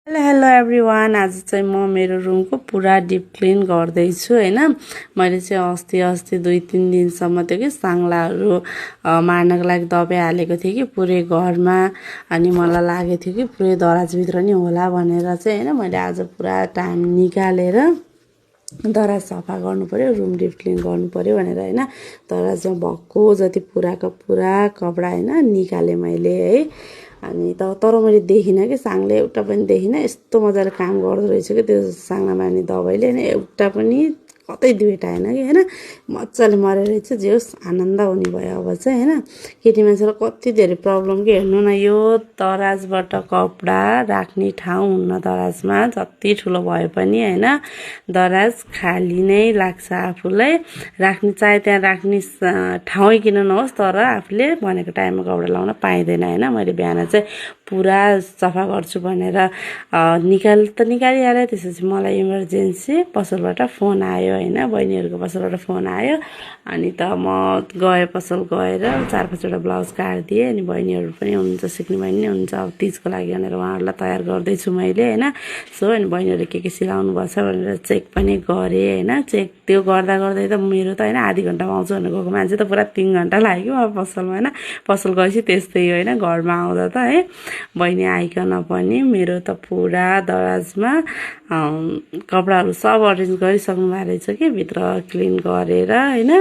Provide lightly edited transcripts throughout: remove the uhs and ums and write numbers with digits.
Hello hello everyone. आज चाहिँ म मेरो रुमको पुरा डिप क्लिन गर्दैछु हैन। मैले चाहिँ अस्ति 2-3 दिनसम्म त्यो के साङ्लाहरू मार्नको लागि दबाई हालेको थिएँ कि पुरै घरमा। अनि मलाई लागेको थियो कि पुरै दराजभित्र नि होला भनेर चाहिँ हैन, मैले आज पुरा टाइम निकालेर दराज सफा गर्नु पर्यो, रुम डिप क्लिन गर्नु पर्यो भनेर हैन। दराजमा भएको जति पुराको पुरा कपडा हैन निकालेँ मैले है। अनि तर मैले देखिनँ कि साङले एउटा पनि देखिनँ। यस्तो मजाले काम गर्दो रहेछ कि त्यो साङमा मार्ने दबाईले हैन, एउटा पनि कतै दुइटाएन कि हैन। मजाले मरेर रहेछ। जे होस् आनन्द हुने भयो अब चाहिँ हैन। केटी मान्छेलाई कति धेरै प्रब्लम कि हेर्नु न, यो दराजबाट कपडा राख्ने ठाउँ हुन्न दराजमा, जति ठुलो भए पनि हैन। दराज खाली नै लाग्छ आफूलाई, राख्ने चाहे त्यहाँ राख्ने ठाउँै किन नहोस्, तर आफूले भनेको टाइममा कपडा लाउन पाइँदैन हैन। मैले बिहान चाहिँ पुरा सफा गर्छु भनेर निकालिहालेँ। त्यसपछि मलाई इमर्जेन्सी पसलबाट फोन आयो हैन, बहिनीहरूको पसलबाट फोन आयो। अनि त म पसल गएर 4-5 वटा ब्लाउज काटिदिएँ। अनि बहिनीहरू पनि हुनुहुन्छ, सिक्ने बहिनी नै हुनुहुन्छ। अब तिजको लागि भनेर उहाँहरूलाई तयार गर्दैछु मैले हैन। सो अनि बहिनीहरूले के सिलाउनु भएको छ भनेर चेक पनि गरेँ हैन। चेक त्यो गर्दा त मेरो त हैन आधी घन्टामा आउँछु भनेर गएको मान्छे त पुरा 3 घन्टा लाग्यो अब पसलमा हैन। पसल गएपछि त्यस्तै हो हैन, घरमा आउँदा त है। बहिनी आइकन पनि मेरो त पुरा दराजमा कपडाहरू सब अरेन्ज गरिसक्नु भएको रहेछ कि भित्र क्लिन गरेर हैन।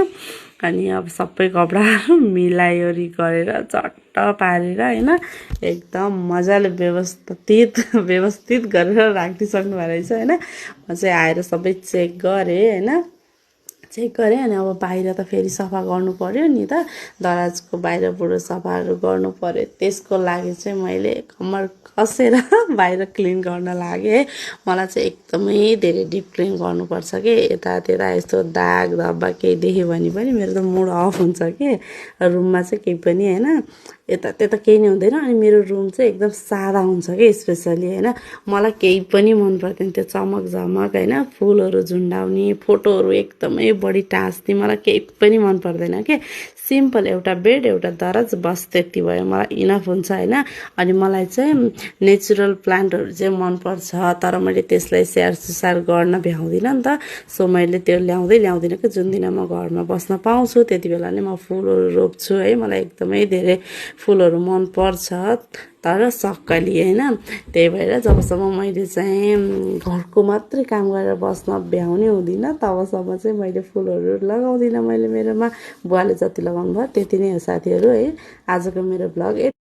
अनि अब सबै कपडाहरू मिलाइवरी गरेर चट्ट पारेर हैन एकदम मजाले व्यवस्थित गरेर राखिसक्नु भएको रहेछ हैन। म चाहिँ आएर सबै चेक गरेँ हैन। अनि अब बाहिर त फेरि सफा गर्नु पर्यो नि त, दराजको बाहिरबाट सफाहरू गर्नु पर्यो। त्यसको लागि चाहिँ मैले कम्मर कसेर बाहिर क्लिन गर्न लागेँ है। मलाई चाहिँ एकदमै धेरै डिप क्लिन गर्नुपर्छ कि यतातिर यस्तो दाग धब्बा केही देख्यो भने पनि मेरो त मुड अफ हुन्छ कि। रुममा चाहिँ केही पनि हैन, यता त्यता केही नै हुँदैन। अनि मेरो रुम चाहिँ एकदम सादा हुन्छ कि स्पेसली हैन। मलाई केही पनि मन पर्दैन त्यो चमक झमक हैन, फुलहरू झुन्डाउने, फोटोहरू एकदमै बढी टाँच्ने, मलाई केही पनि मन पर्दैन के। सिम्पल एउटा बेड एउटा दराज बस त्यति भयो, मलाई इनफ हुन्छ हैन। अनि मलाई चाहिँ नेचुरल प्लान्टहरू चाहिँ मनपर्छ, तर मैले त्यसलाई स्याहार सुसार गर्न भ्याउँदिनँ नि त। सो मैले त्यो ल्याउँदिनँ कि जुन दिन म घरमा बस्न पाउँछु त्यति बेला नै म फुलहरू रोप्छु है। मलाई एकदमै धेरै फुलहरू मनपर्छ, तर सक्कली हैन। त्यही भएर जबसम्म मैले चाहिँ घरको मात्रै काम गरेर बस्न भ्याउने हुँदिनँ तबसम्म चाहिँ मैले फुलहरू लगाउँदिनँ। मेरोमा बुवाले जति लगाउनु भयो त्यति नै हो साथीहरू है। आजको मेरो भ्लग